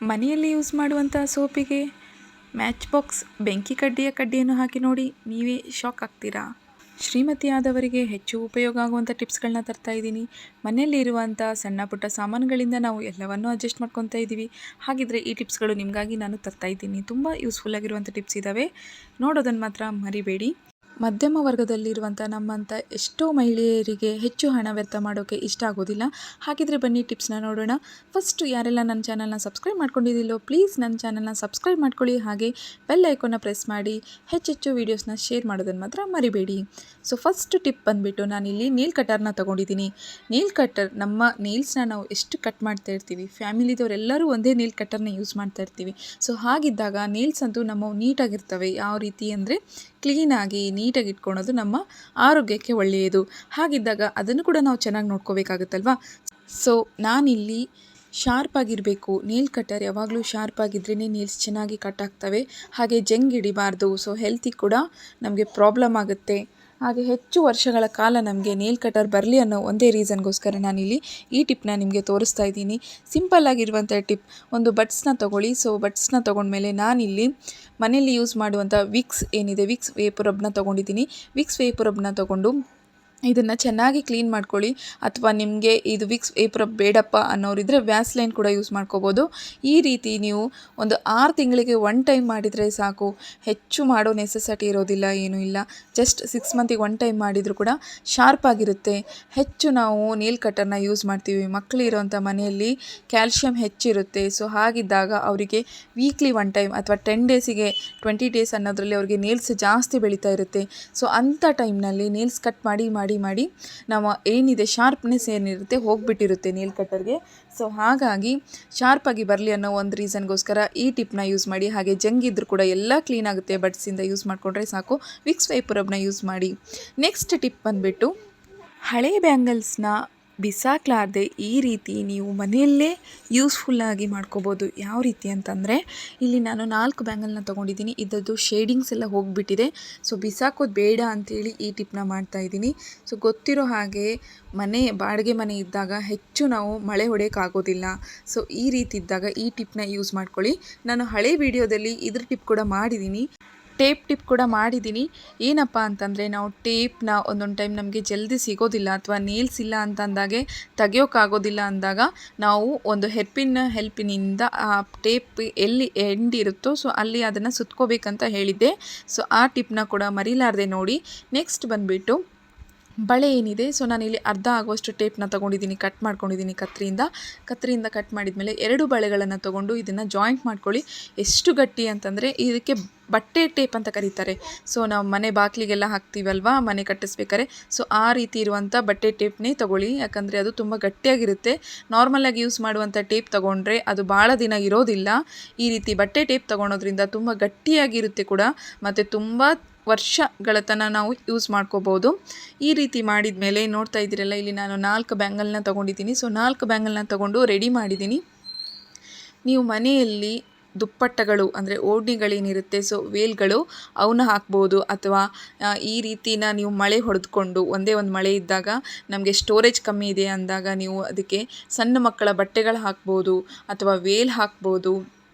ಮನೆಯಲ್ಲಿ ಯೂಸ್ ಮಾಡುವಂಥ ಸೋಪಿಗೆ match box ಬೆಂಕಿ ಕಡ್ಡಿಯನ್ನು ಹಾಕಿ ನೋಡಿ, ನೀವೇ ಶಾಕ್ ಆಗ್ತೀರಾ. ಶ್ರೀಮತಿಯಾದವರಿಗೆ ಹೆಚ್ಚು ಉಪಯೋಗ ಆಗುವಂಥ ಟಿಪ್ಸ್ಗಳನ್ನ ತರ್ತಾ ಇದ್ದೀನಿ. ಮನೆಯಲ್ಲಿ ಇರುವಂಥ ಸಣ್ಣ ಪುಟ್ಟ ಸಾಮಾನುಗಳಿಂದ ನಾವು ಎಲ್ಲವನ್ನೂ ಅಡ್ಜಸ್ಟ್ ಮಾಡ್ಕೊತಾ ಇದ್ದೀವಿ. ಹಾಗಿದ್ರೆ ಈ ಟಿಪ್ಸ್ಗಳು ನಿಮಗಾಗಿ ನಾನು ತರ್ತಾ ಇದ್ದೀನಿ. ತುಂಬ ಯೂಸ್ಫುಲ್ ಆಗಿರುವಂಥ ಟಿಪ್ಸ್ ಇದ್ದಾವೆ, ನೋಡೋದನ್ನು ಮಾತ್ರ ಮರಿಬೇಡಿ. ಮಧ್ಯಮ ವರ್ಗದಲ್ಲಿರುವಂಥ ನಮ್ಮಂಥ ಎಷ್ಟೋ ಮಹಿಳೆಯರಿಗೆ ಹೆಚ್ಚು ಹಣ ವ್ಯರ್ಥ ಮಾಡೋಕ್ಕೆ ಇಷ್ಟ ಆಗೋದಿಲ್ಲ. ಹಾಗಿದ್ರೆ ಬನ್ನಿ ಟಿಪ್ಸ್ನ ನೋಡೋಣ. ಫಸ್ಟು ಯಾರೆಲ್ಲ ನನ್ನ ಚಾನಲ್ನ ಸಬ್ಸ್ಕ್ರೈಬ್ ಮಾಡ್ಕೊಂಡಿದ್ದಿಲ್ಲೋ ಪ್ಲೀಸ್ ನನ್ನ ಚಾನಲ್ನ ಸಬ್ಸ್ಕ್ರೈಬ್ ಮಾಡ್ಕೊಳ್ಳಿ. ಹಾಗೆ ಬೆಲ್ ಐಕಾನ್ನ ಪ್ರೆಸ್ ಮಾಡಿ ಹೆಚ್ಚೆಚ್ಚು ವೀಡಿಯೋಸ್ನ ಶೇರ್ ಮಾಡೋದನ್ನು ಮಾತ್ರ ಮರಿಬೇಡಿ. ಸೊ ಫಸ್ಟ್ ಟಿಪ್ ಬಂದುಬಿಟ್ಟು ನಾನಿಲ್ಲಿ ನೀಲ್ ಕಟರ್ನ ತೊಗೊಂಡಿದ್ದೀನಿ. ನೀಲ್ ಕಟರ್, ನಮ್ಮ ನೀಲ್ಸ್ನ ನಾವು ಎಷ್ಟು ಕಟ್ ಮಾಡ್ತಾ ಇರ್ತೀವಿ, ಫ್ಯಾಮಿಲಿದವರೆಲ್ಲರೂ ಒಂದೇ ನೀಲ್ ಕಟರ್ನ ಯೂಸ್ ಮಾಡ್ತಾ ಇರ್ತೀವಿ. ಸೊ ಹಾಗಿದ್ದಾಗ ನೀಲ್ಸ್ ಅಂತೂ ನಮ್ಮ ನೀಟಾಗಿರ್ತವೆ. ಯಾವ ರೀತಿ ಅಂದರೆ ಕ್ಲೀನಾಗಿ ನೀಟಾಗಿ ಇಟ್ಕೊಳೋದು ನಮ್ಮ ಆರೋಗ್ಯಕ್ಕೆ ಒಳ್ಳೆಯದು. ಹಾಗಿದ್ದಾಗ ಅದನ್ನು ಕೂಡ ನಾವು ಚೆನ್ನಾಗಿ ನೋಡ್ಕೋಬೇಕಾಗುತ್ತಲ್ವ. ಸೊ ನಾನಿಲ್ಲಿ ಶಾರ್ಪ್ ಆಗಿರಬೇಕು. ನೇಲ್ ಕಟರ್ ಯಾವಾಗಲೂ ಶಾರ್ಪ್ ಆಗಿದ್ರೇ ನೇಲ್ಸ್ ಚೆನ್ನಾಗಿ ಕಟ್ ಆಗ್ತವೆ. ಹಾಗೆ ಜಂಗ್ ಹಿಡಿಬಾರ್ದು. ಸೊ ಹೆಲ್ತಿಗೆ ಕೂಡ ನಮಗೆ ಪ್ರಾಬ್ಲಮ್ ಆಗುತ್ತೆ. ಹಾಗೆ ಹೆಚ್ಚು ವರ್ಷಗಳ ಕಾಲ ನಮಗೆ ನೇಲ್ ಕಟರ್ ಬರಲಿ ಅನ್ನೋ ಒಂದೇ ರೀಸನ್ಗೋಸ್ಕರ ನಾನಿಲ್ಲಿ ಈ ಟಿಪ್ನ ನಿಮಗೆ ತೋರಿಸ್ತಾ ಇದ್ದೀನಿ. ಸಿಂಪಲ್ ಆಗಿರುವಂಥ ಟಿಪ್. ಒಂದು ಬಡ್ಸ್ನ ತೊಗೊಳ್ಳಿ. ಸೊ ಬಡ್ಸ್ನ ತೊಗೊಂಡ್ಮೇಲೆ ನಾನಿಲ್ಲಿ ಮನೆಯಲ್ಲಿ ಯೂಸ್ ಮಾಡುವಂಥ ವಿಕ್ಸ್ ಏನಿದೆ, ವಿಕ್ಸ್ ವೇಪರಬ್ನ ತೊಗೊಂಡಿದ್ದೀನಿ. ವಿಕ್ಸ್ ವೇಪರಬ್ನ ತೊಗೊಂಡು ಇದನ್ನು ಚೆನ್ನಾಗಿ ಕ್ಲೀನ್ ಮಾಡ್ಕೊಳ್ಳಿ. ಅಥವಾ ನಿಮಗೆ ಇದು ವಿಕ್ಸ್ ವೇಪರಬ್ ಬೇಡಪ್ಪ ಅನ್ನೋರಿದ್ದರೆ ವ್ಯಾಸ್ಲೈನ್ ಕೂಡ ಯೂಸ್ ಮಾಡ್ಕೋಬೋದು. ಈ ರೀತಿ ನೀವು ಒಂದು 6 ತಿಂಗಳಿಗೆ 1 ಟೈಮ್ ಮಾಡಿದರೆ ಸಾಕು. ಹೆಚ್ಚು ಮಾಡೋ ನೆಸೆಸಿಟಿ ಇರೋದಿಲ್ಲ, ಏನೂ ಇಲ್ಲ. ಜಸ್ಟ್ 6 ಮಂತಿಗೆ 1 ಟೈಮ್ ಮಾಡಿದರೂ ಕೂಡ ಶಾರ್ಪ್ ಆಗಿರುತ್ತೆ. ಹೆಚ್ಚು ನಾವು ನೇಲ್ ಕಟರ್ನ ಯೂಸ್ ಮಾಡ್ತೀವಿ. ಮಕ್ಕಳಿರೋಂಥ ಮನೆಯಲ್ಲಿ ಕ್ಯಾಲ್ಶಿಯಂ ಹೆಚ್ಚಿರುತ್ತೆ. ಸೊ ಹಾಗಿದ್ದಾಗ ಅವರಿಗೆ ವೀಕ್ಲಿ 1 ಟೈಮ್ ಅಥವಾ 10 ಡೇಸಿಗೆ 20 ಡೇಸ್ ಅನ್ನೋದರಲ್ಲಿ ಅವರಿಗೆ ನೇಲ್ಸ್ ಜಾಸ್ತಿ ಬೆಳೀತಾ ಇರುತ್ತೆ. ಸೊ ಅಂಥ ಟೈಮ್ನಲ್ಲಿ ನೇಲ್ಸ್ ಕಟ್ ಮಾಡಿ ನಮ್ಮ ಏನಿದೆ ಶಾರ್ಪ್ನೆಸ್ ಏನಿರುತ್ತೆ ಹೋಗಿಬಿಟ್ಟಿರುತ್ತೆ ನೇಲ್ ಕಟರ್ಗೆ. ಸೊ ಹಾಗಾಗಿ ಶಾರ್ಪಾಗಿ ಬರಲಿ ಅನ್ನೋ ಒಂದು ರೀಸನ್ಗೋಸ್ಕರ ಈ ಟಿಪ್ನ ಯೂಸ್ ಮಾಡಿ. ಹಾಗೆ ಜಂಗಿದ್ರು ಕೂಡ ಎಲ್ಲ ಕ್ಲೀನ್ ಆಗುತ್ತೆ. ಬಡ್ಸಿಂದ ಯೂಸ್ ಮಾಡಿಕೊಂಡ್ರೆ ಸಾಕು. ವಿಕ್ಸ್ ವೇಪರಬ್ನ ಯೂಸ್ ಮಾಡಿ. ನೆಕ್ಸ್ಟ್ ಟಿಪ್ ಬಂದುಬಿಟ್ಟು ಹಳೆ ಬ್ಯಾಂಗಲ್ಸ್ನ ಬಿಸಾಕ್ಲಾರ್ದೆ ಈ ರೀತಿ ನೀವು ಮನೆಯಲ್ಲೇ ಯೂಸ್ಫುಲ್ಲಾಗಿ ಮಾಡ್ಕೋಬೋದು. ಯಾವ ರೀತಿ ಅಂತಂದರೆ ಇಲ್ಲಿ ನಾನು 4 ಬ್ಯಾಂಗಲ್ನ ತೊಗೊಂಡಿದ್ದೀನಿ. ಇದರದ್ದು ಶೇಡಿಂಗ್ಸ್ ಎಲ್ಲ ಹೋಗಿಬಿಟ್ಟಿದೆ. ಸೊ ಬಿಸಾಕೋದು ಬೇಡ ಅಂಥೇಳಿ ಈ ಟಿಪ್ನ ಮಾಡ್ತಾಯಿದ್ದೀನಿ. ಸೊ ಗೊತ್ತಿರೋ ಹಾಗೆ ಬಾಡಿಗೆ ಮನೆ ಇದ್ದಾಗ ಹೆಚ್ಚು ನಾವು ಮಳೆ ಹೊಡೆಯೋಕ್ಕಾಗೋದಿಲ್ಲ. ಸೊ ಈ ರೀತಿ ಇದ್ದಾಗ ಈ ಟಿಪ್ನ ಯೂಸ್ ಮಾಡ್ಕೊಳ್ಳಿ. ನಾನು ಹಳೆ ವಿಡಿಯೋದಲ್ಲಿ ಇದ್ರ ಟಿಪ್ ಕೂಡ ಮಾಡಿದ್ದೀನಿ, ಟೇಪ್ ಟಿಪ್ ಕೂಡ ಮಾಡಿದ್ದೀನಿ. ಏನಪ್ಪ ಅಂತಂದರೆ ನಾವು ಟೇಪ್ನ ಒಂದೊಂದು ಟೈಮ್ ನಮಗೆ ಜಲ್ದಿ ಸಿಗೋದಿಲ್ಲ ಅಥವಾ ನೇಲ್ಸ್ ಇಲ್ಲ ಅಂತಂದಾಗೆ ತೆಗಿಯೋಕ್ಕಾಗೋದಿಲ್ಲ ಅಂದಾಗ ನಾವು ಒಂದು ಹೆಲ್ಪಿನಿಂದ ಆ ಟೇಪ್ ಎಲ್ಲಿ ಎಂಡ್ ಇರುತ್ತೋ ಸೊ ಅಲ್ಲಿ ಅದನ್ನು ಸುತ್ಕೋಬೇಕಂತ ಹೇಳಿದ್ದೆ. ಸೊ ಆ ಟಿಪ್ನ ಕೂಡ ಮರಿಲಾರದೆ ನೋಡಿ. ನೆಕ್ಸ್ಟ್ ಬಂದುಬಿಟ್ಟು ಬಳೆ ಏನಿದೆ, ಸೊ ನಾನಿಲ್ಲಿ ಅರ್ಧ ಆಗುವಷ್ಟು ಟೇಪ್ನ ತೊಗೊಂಡಿದ್ದೀನಿ, ಕಟ್ ಮಾಡ್ಕೊಂಡಿದ್ದೀನಿ ಕತ್ತರಿಯಿಂದ ಕಟ್ ಮಾಡಿದ್ಮೇಲೆ 2 ಬಳೆಗಳನ್ನು ತೊಗೊಂಡು ಇದನ್ನು ಜಾಯಿಂಟ್ ಮಾಡ್ಕೊಳ್ಳಿ. ಎಷ್ಟು ಗಟ್ಟಿ ಅಂತಂದರೆ ಇದಕ್ಕೆ ಬಟ್ಟೆ ಟೇಪ್ ಅಂತ ಕರೀತಾರೆ. ಸೊ ನಾವು ಮನೆ ಬಾಗಿಲಿಗೆಲ್ಲ ಹಾಕ್ತೀವಲ್ವ ಮನೆ ಕಟ್ಟಿಸ್ಬೇಕಾರೆ, ಸೊ ಆ ರೀತಿ ಇರುವಂಥ ಬಟ್ಟೆ ಟೇಪ್ನೇ ತೊಗೊಳ್ಳಿ. ಯಾಕಂದರೆ ಅದು ತುಂಬ ಗಟ್ಟಿಯಾಗಿರುತ್ತೆ. ನಾರ್ಮಲಾಗಿ ಯೂಸ್ ಮಾಡುವಂಥ ಟೇಪ್ ತೊಗೊಂಡ್ರೆ ಅದು ಭಾಳ ದಿನ ಇರೋದಿಲ್ಲ. ಈ ರೀತಿ ಬಟ್ಟೆ ಟೇಪ್ ತೊಗೊಳೋದ್ರಿಂದ ತುಂಬ ಗಟ್ಟಿಯಾಗಿರುತ್ತೆ ಕೂಡ, ಮತ್ತು ತುಂಬ ವರ್ಷಗಳ ತನಕ ನಾವು ಯೂಸ್ ಮಾಡ್ಕೋಬೋದು. ಈ ರೀತಿ ಮಾಡಿದ ಮೇಲೆ ನೋಡ್ತಾ ಇದ್ದೀರಲ್ಲ, ಇಲ್ಲಿ ನಾನು 4 ಬ್ಯಾಂಗಲ್ನ ತೊಗೊಂಡಿದ್ದೀನಿ. ಸೊ 4 ಬ್ಯಾಂಗಲ್ನ ತೊಗೊಂಡು ರೆಡಿ ಮಾಡಿದ್ದೀನಿ. ನೀವು ಮನೆಯಲ್ಲಿ ದುಪ್ಪಟ್ಟಗಳು ಅಂದರೆ ಓಡ್ನಿಗಳೇನಿರುತ್ತೆ, ಸೊ ವೇಲ್ಗಳು ಅವನ್ನ ಹಾಕ್ಬೋದು. ಅಥವಾ ಈ ರೀತಿನ ನೀವು ಮಳೆ ಹೊಡೆದುಕೊಂಡು ಒಂದೇ ಒಂದು ಮಳೆ ಇದ್ದಾಗ ನಮಗೆ ಸ್ಟೋರೇಜ್ ಕಮ್ಮಿ ಇದೆ ಅಂದಾಗ ನೀವು ಅದಕ್ಕೆ ಸಣ್ಣ ಮಕ್ಕಳ ಬಟ್ಟೆಗಳು ಹಾಕ್ಬೋದು ಅಥವಾ ವೇಲ್ ಹಾಕ್ಬೋದು.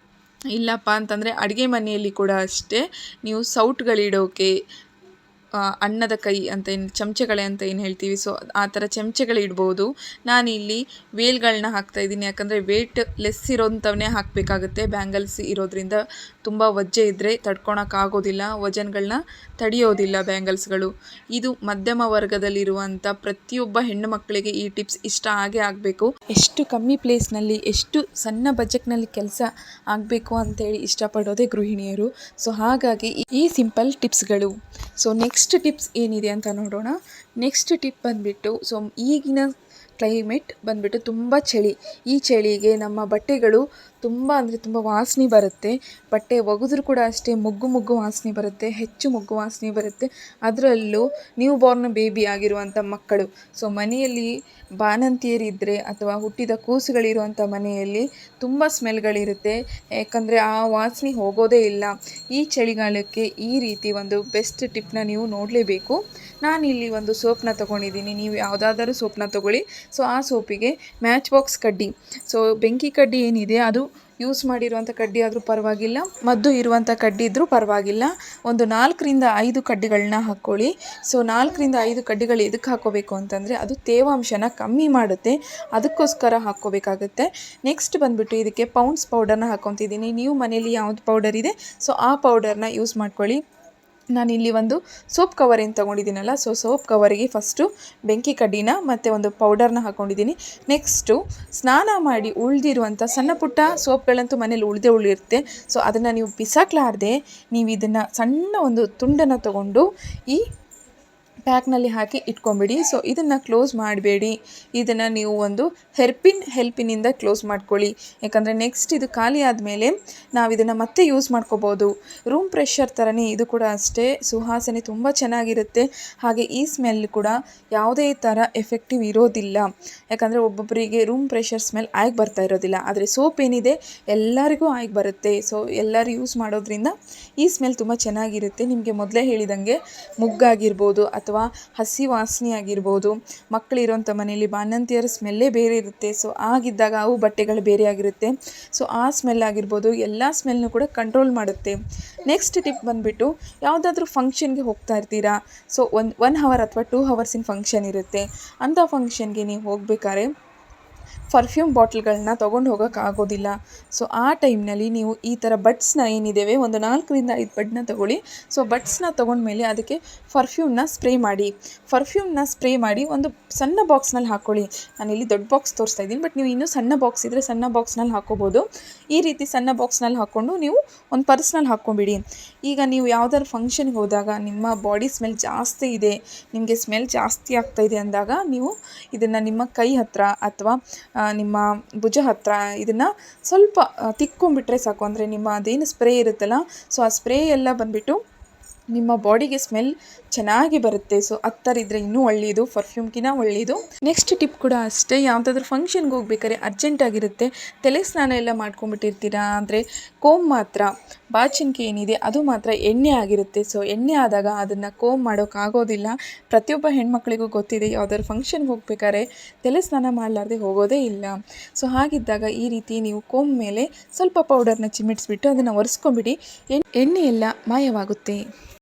ಇಲ್ಲಪ್ಪ ಅಂತಂದರೆ ಅಡುಗೆ ಮನೆಯಲ್ಲಿ ಕೂಡ ಅಷ್ಟೇ ನೀವು ಸೌಟ್ಗಳಿಡೋಕೆ ಅನ್ನದ ಕೈ ಅಂತ ಏನು ಚಮಚಗಳೇ ಅಂತ ಏನು ಹೇಳ್ತೀವಿ, ಸೊ ಆ ಥರ ಚಮಚಗಳಿಡ್ಬೋದು. ನಾನಿಲ್ಲಿ ವೇಲ್ಗಳನ್ನ ಹಾಕ್ತಾಯಿದ್ದೀನಿ. ಯಾಕಂದರೆ ವೇಟ್ ಲೆಸ್ ಇರೋಂಥವನ್ನೇ ಹಾಕಬೇಕಾಗುತ್ತೆ. ಬ್ಯಾಂಗಲ್ಸ್ ಇರೋದ್ರಿಂದ ತುಂಬ ವಜ್ಜೆ ಇದ್ದರೆ ತಡ್ಕೊಳಕ್ಕಾಗೋದಿಲ್ಲ, ವಜನ್ಗಳನ್ನ ತಡೆಯೋದಿಲ್ಲ ಬ್ಯಾಂಗಲ್ಸ್ಗಳು. ಇದು ಮಧ್ಯಮ ವರ್ಗದಲ್ಲಿರುವಂಥ ಪ್ರತಿಯೊಬ್ಬ ಹೆಣ್ಣು ಮಕ್ಕಳಿಗೆ ಈ ಟಿಪ್ಸ್ ಇಷ್ಟ ಆಗಬೇಕು. ಎಷ್ಟು ಕಮ್ಮಿ ಪ್ಲೇಸ್ನಲ್ಲಿ ಎಷ್ಟು ಸಣ್ಣ ಬಜೆಟ್ನಲ್ಲಿ ಕೆಲಸ ಆಗಬೇಕು ಅಂತೇಳಿ ಇಷ್ಟಪಡೋದೇ ಗೃಹಿಣಿಯರು. ಸೊ ಹಾಗಾಗಿ ಈ ಸಿಂಪಲ್ ಟಿಪ್ಸ್ಗಳು. ಸೊ ನೆಕ್ಸ್ಟ್ ಟಿಪ್ಸ್ ಏನಿದೆ ಅಂತ ನೋಡೋಣ. ನೆಕ್ಸ್ಟ್ ಟಿಪ್ ಬಂದುಬಿಟ್ಟು, ಸೊ ಈಗಿನ ಕ್ಲೈಮೇಟ್ ಬಂದುಬಿಟ್ಟು ತುಂಬ ಚಳಿ. ಈ ಚಳಿಗೆ ನಮ್ಮ ಬಟ್ಟೆಗಳು ತುಂಬ ಅಂದರೆ ತುಂಬ ವಾಸನೆ ಬರುತ್ತೆ. ಬಟ್ಟೆ ಒಗೆದ್ರೂ ಕೂಡ ಅಷ್ಟೇ ಮುಗ್ಗು ವಾಸನೆ ಬರುತ್ತೆ, ಹೆಚ್ಚು ಮುಗ್ಗು ವಾಸನೆ ಬರುತ್ತೆ. ಅದರಲ್ಲೂ ನ್ಯೂ ಬಾರ್ನ್ ಬೇಬಿ ಆಗಿರುವಂಥ ಮಕ್ಕಳು, ಸೊ ಮನೆಯಲ್ಲಿ ಬಾಣಂತಿಯರಿದ್ದರೆ ಅಥವಾ ಹುಟ್ಟಿದ ಕೂಸುಗಳಿರುವಂಥ ಮನೆಯಲ್ಲಿ ತುಂಬ ಸ್ಮೆಲ್ಗಳಿರುತ್ತೆ. ಯಾಕಂದರೆ ಆ ವಾಸನೆ ಹೋಗೋದೇ ಇಲ್ಲ. ಈ ಚಳಿಗಾಲಕ್ಕೆ ಈ ರೀತಿ ಒಂದು ಬೆಸ್ಟ್ ಟಿಪ್ನ ನೀವು ನೋಡಲೇಬೇಕು. ನಾನಿಲ್ಲಿ ಒಂದು ಸೋಪ್ನ ತೊಗೊಂಡಿದ್ದೀನಿ. ನೀವು ಯಾವುದಾದರೂ ಸೋಪ್ನ ತೊಗೊಳ್ಳಿ. ಸೊ ಆ ಸೋಪಿಗೆ ಮ್ಯಾಚ್ ಬಾಕ್ಸ್ ಕಡ್ಡಿ, ಸೊ ಬೆಂಕಿ ಕಡ್ಡಿ ಏನಿದೆ ಅದು ಯೂಸ್ ಮಾಡಿರುವಂಥ ಕಡ್ಡಿ ಆದರೂ ಪರವಾಗಿಲ್ಲ, ಮದ್ದು ಇರುವಂಥ ಕಡ್ಡಿ ಇದ್ದರೂ ಪರವಾಗಿಲ್ಲ. ಒಂದು 4ರಿಂದ 5 ಕಡ್ಡಿಗಳನ್ನ ಹಾಕ್ಕೊಳ್ಳಿ. ಸೊ 4ರಿಂದ 5 ಕಡ್ಡಿಗಳು ಎದಕ್ಕೆ ಹಾಕ್ಕೋಬೇಕು ಅಂತಂದರೆ ಅದು ತೇವಾಂಶನ ಕಮ್ಮಿ ಮಾಡುತ್ತೆ, ಅದಕ್ಕೋಸ್ಕರ ಹಾಕ್ಕೋಬೇಕಾಗುತ್ತೆ. ನೆಕ್ಸ್ಟ್ ಬಂದುಬಿಟ್ಟು ಇದಕ್ಕೆ ಪೌಂಡ್ಸ್ ಪೌಡರ್ನ ಹಾಕ್ಕೊತಿದ್ದೀನಿ. ನೀವು ಮನೇಲಿ ಯಾವುದು ಪೌಡರ್ ಇದೆ ಸೊ ಆ ಪೌಡರ್ನ ಯೂಸ್ ಮಾಡ್ಕೊಳ್ಳಿ. ನಾನಿಲ್ಲಿ ಒಂದು ಸೋಪ್ ಕವರ್ ಏನು ತೊಗೊಂಡಿದ್ದೀನಲ್ಲ, ಸೊ ಸೋಪ್ ಕವರಿಗೆ ಫಸ್ಟು ಬೆಂಕಿ ಕಡ್ಡಿನ ಮತ್ತು ಒಂದು ಪೌಡರ್ನ ಹಾಕ್ಕೊಂಡಿದ್ದೀನಿ. ನೆಕ್ಸ್ಟು ಸ್ನಾನ ಮಾಡಿ ಉಳಿದಿರುವಂಥ ಸಣ್ಣ ಪುಟ್ಟ ಸೋಪ್ಗಳಂತೂ ಮನೇಲಿ ಉಳಿದಿರುತ್ತೆ. ಸೊ ಅದನ್ನು ನೀವು ಬಿಸಾಕ್ಲಾರ್ದೆ ನೀವು ಇದನ್ನು ಸಣ್ಣ ಒಂದು ತುಂಡನ್ನು ತೊಗೊಂಡು ಈ ಪ್ಯಾಕ್ನಲ್ಲಿ ಹಾಕಿ ಇಟ್ಕೊಂಬಿಡಿ. ಸೊ ಇದನ್ನು ಕ್ಲೋಸ್ ಮಾಡಬೇಡಿ, ಇದನ್ನು ನೀವು ಒಂದು ಹೆಲ್ಪಿನಿಂದ ಕ್ಲೋಸ್ ಮಾಡ್ಕೊಳ್ಳಿ. ಯಾಕಂದರೆ ನೆಕ್ಸ್ಟ್ ಇದು ಖಾಲಿ ಆದಮೇಲೆ ನಾವು ಇದನ್ನು ಮತ್ತೆ ಯೂಸ್ ಮಾಡ್ಕೋಬೋದು. ರೂಮ್ ಫ್ರೆಶರ್ ಥರನೇ ಇದು ಕೂಡ ಅಷ್ಟೇ, ಸುವಾಸನೆ ತುಂಬ ಚೆನ್ನಾಗಿರುತ್ತೆ. ಹಾಗೆ ಈ ಸ್ಮೆಲ್ ಕೂಡ ಯಾವುದೇ ಥರ ಎಫೆಕ್ಟಿವ್ ಇರೋದಿಲ್ಲ. ಯಾಕಂದರೆ ಒಬ್ಬೊಬ್ಬರಿಗೆ ರೂಮ್ ಫ್ರೆಶರ್ ಸ್ಮೆಲ್ ಆಗಿ ಬರ್ತಾ ಇರೋದಿಲ್ಲ, ಆದರೆ ಸೋಪ್ ಏನಿದೆ ಎಲ್ಲರಿಗೂ ಆಗಿ ಬರುತ್ತೆ. ಸೊ ಎಲ್ಲರೂ ಯೂಸ್ ಮಾಡೋದ್ರಿಂದ ಈ ಸ್ಮೆಲ್ ತುಂಬ ಚೆನ್ನಾಗಿರುತ್ತೆ. ನಿಮಗೆ ಮೊದಲೇ ಹೇಳಿದಂಗೆ ಮುಗ್ಗಾಗಿರ್ಬೋದು ಅಥವಾ ಹಸಿ ವಾಸನೆ ಆಗಿರ್ಬೋದು, ಮಕ್ಕಳಿರೋಂಥ ಮನೆಯಲ್ಲಿ ಬಾಣಂತಿಯರ ಸ್ಮೆಲ್ಲೇ ಬೇರೆ ಇರುತ್ತೆ. ಸೊ ಆಗಿದ್ದಾಗ ಅವು ಬಟ್ಟೆಗಳು ಬೇರೆ ಆಗಿರುತ್ತೆ. ಸೊ ಆ ಸ್ಮೆಲ್ ಆಗಿರ್ಬೋದು, ಎಲ್ಲ ಸ್ಮೆಲ್ನು ಕೂಡ ಕಂಟ್ರೋಲ್ ಮಾಡುತ್ತೆ. ನೆಕ್ಸ್ಟ್ ಟಿಪ್ ಬಂದುಬಿಟ್ಟು, ಯಾವುದಾದ್ರೂ ಫಂಕ್ಷನ್ಗೆ ಹೋಗ್ತಾ ಇರ್ತೀರಾ, ಸೊ 1 ಅವರ್ ಅಥವಾ 2 ಅವರ್ಸಿನ ಫಂಕ್ಷನ್ ಇರುತ್ತೆ. ಅಂಥ ಫಂಕ್ಷನ್ಗೆ ನೀವು ಹೋಗ್ಬೇಕಾದ್ರೆ ಪರ್ಫ್ಯೂಮ್ ಬಾಟ್ಲ್ಗಳನ್ನ ತೊಗೊಂಡು ಹೋಗೋಕ್ಕಾಗೋದಿಲ್ಲ. ಸೊ ಆ ಟೈಮ್ನಲ್ಲಿ ನೀವು ಈ ಥರ ಬಡ್ಸ್ನ ಏನಿದ್ದೇವೆ ಒಂದು 4ರಿಂದ 5 ಬಡ್ನ ತೊಗೊಳ್ಳಿ. ಸೊ ಬಡ್ಸ್ನ ತೊಗೊಂಡ್ಮೇಲೆ ಅದಕ್ಕೆ ಪರ್ಫ್ಯೂಮ್ನ ಸ್ಪ್ರೇ ಮಾಡಿ ಒಂದು ಸಣ್ಣ ಬಾಕ್ಸ್ನಲ್ಲಿ ಹಾಕ್ಕೊಳ್ಳಿ. ನಾನಿಲ್ಲಿ ದೊಡ್ಡ ಬಾಕ್ಸ್ ತೋರಿಸ್ತಾ ಇದ್ದೀನಿ, ಬಟ್ ನೀವು ಇನ್ನೂ ಸಣ್ಣ ಬಾಕ್ಸ್ ಇದ್ದರೆ ಸಣ್ಣ ಬಾಕ್ಸ್ನಲ್ಲಿ ಹಾಕ್ಕೋಬೋದು. ಈ ರೀತಿ ಸಣ್ಣ ಬಾಕ್ಸ್ನಲ್ಲಿ ಹಾಕ್ಕೊಂಡು ನೀವು ಒಂದು ಪರ್ಸ್ನಲ್ಲಿ ಹಾಕ್ಕೊಂಬಿಡಿ. ಈಗ ನೀವು ಯಾವುದಾದ್ರು ಫಂಕ್ಷನ್ಗೆ ಹೋದಾಗ ನಿಮ್ಮ ಬಾಡಿ ಸ್ಮೆಲ್ ಜಾಸ್ತಿ ಇದೆ, ನಿಮಗೆ ಸ್ಮೆಲ್ ಜಾಸ್ತಿ ಆಗ್ತಾಯಿದೆ ಅಂದಾಗ ನೀವು ಇದನ್ನು ನಿಮ್ಮ ಕೈ ಹತ್ತಿರ ಅಥವಾ ನಿಮ್ಮ ಭುಜ ಹತ್ತಿರ ಇದನ್ನು ಸ್ವಲ್ಪ ತಿಕ್ಕೊಂಬಿಟ್ರೆ ಸಾಕು. ಅಂದರೆ ನಿಮ್ಮ ಅದೇನು ಸ್ಪ್ರೇ ಇರುತ್ತಲ್ಲ, ಸೊ ಆ ಸ್ಪ್ರೇ ಎಲ್ಲ ಬಂದುಬಿಟ್ಟು ನಿಮ್ಮ ಬಾಡಿಗೆ ಸ್ಮೆಲ್ ಚೆನ್ನಾಗಿ ಬರುತ್ತೆ. ಸೊ ಥರ ಇದ್ದರೆ ಇನ್ನೂ ಒಳ್ಳೆಯದು, ಪರ್ಫ್ಯೂಮ್ಗಿನ ಒಳ್ಳೆಯದು. ನೆಕ್ಸ್ಟ್ ಟಿಪ್ ಕೂಡ ಅಷ್ಟೇ, ಯಾವುದಾದ್ರೂ ಫಂಕ್ಷನ್ಗೆ ಹೋಗ್ಬೇಕಾದ್ರೆ ಅರ್ಜೆಂಟಾಗಿರುತ್ತೆ, ತಲೆ ಸ್ನಾನ ಎಲ್ಲ ಮಾಡ್ಕೊಂಬಿಟ್ಟಿರ್ತೀರಾ ಅಂದರೆ ಕೋಮ್ ಮಾತ್ರ, ಬಾಚಿನ್ಕೆ ಏನಿದೆ ಅದು ಮಾತ್ರ ಎಣ್ಣೆ ಆಗಿರುತ್ತೆ. ಸೊ ಎಣ್ಣೆ ಆದಾಗ ಅದನ್ನು ಕೋಮ್ ಮಾಡೋಕ್ಕಾಗೋದಿಲ್ಲ. ಪ್ರತಿಯೊಬ್ಬ ಹೆಣ್ಮಕ್ಳಿಗೂ ಗೊತ್ತಿದೆ, ಯಾವುದಾದ್ರು ಫಂಕ್ಷನ್ಗೆ ಹೋಗ್ಬೇಕಾದ್ರೆ ತಲೆ ಸ್ನಾನ ಮಾಡಲಾರ್ದೆ ಹೋಗೋದೇ ಇಲ್ಲ. ಸೊ ಹಾಗಿದ್ದಾಗ ಈ ರೀತಿ ನೀವು ಕೋಮ್ ಮೇಲೆ ಸ್ವಲ್ಪ ಪೌಡರ್ನ ಚಿಮ್ಮಿಡಿಸ್ಬಿಟ್ಟು ಅದನ್ನು ಒರೆಸ್ಕೊಂಬಿಡಿ, ಎಣ್ಣೆ ಎಲ್ಲ ಮಾಯವಾಗುತ್ತೆ.